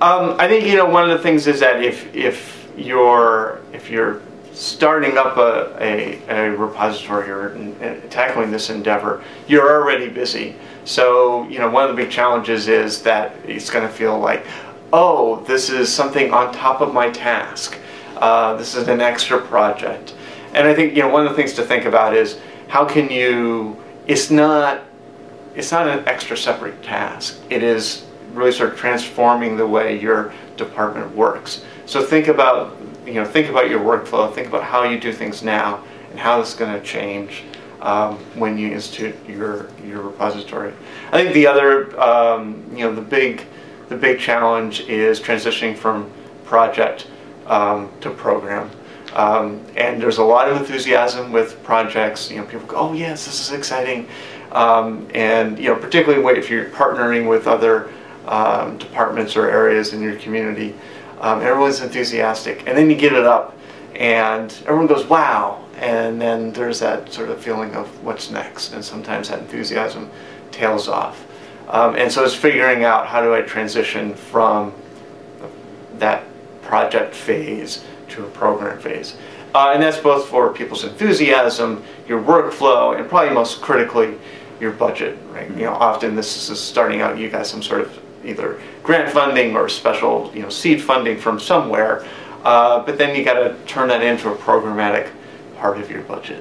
I think one of the things is that if you're starting up a repository or tackling this endeavor, you're already busy. So one of the big challenges is that it's going to feel like, oh, this is something on top of my task. This is an extra project. And I think one of the things to think about is how can you, it's not an extra separate task. It is really sort of transforming the way your department works. So think about your workflow, think about how you do things now and how this is going to change when you institute your repository. I think the other, the big challenge is transitioning from project to program. And there's a lot of enthusiasm with projects. People go, oh yes, this is exciting. And particularly if you're partnering with other departments or areas in your community, everyone's enthusiastic. And then you get it up and everyone goes, wow. And then there's that sort of feeling of what's next. And sometimes that enthusiasm tails off. And so it's figuring out, how do I transition from that project phase to a program phase. And that's both for people's enthusiasm, your workflow, and probably most critically, your budget. Right? Often this is starting out, you got some sort of either grant funding or special seed funding from somewhere, but then you got to turn that into a programmatic part of your budget.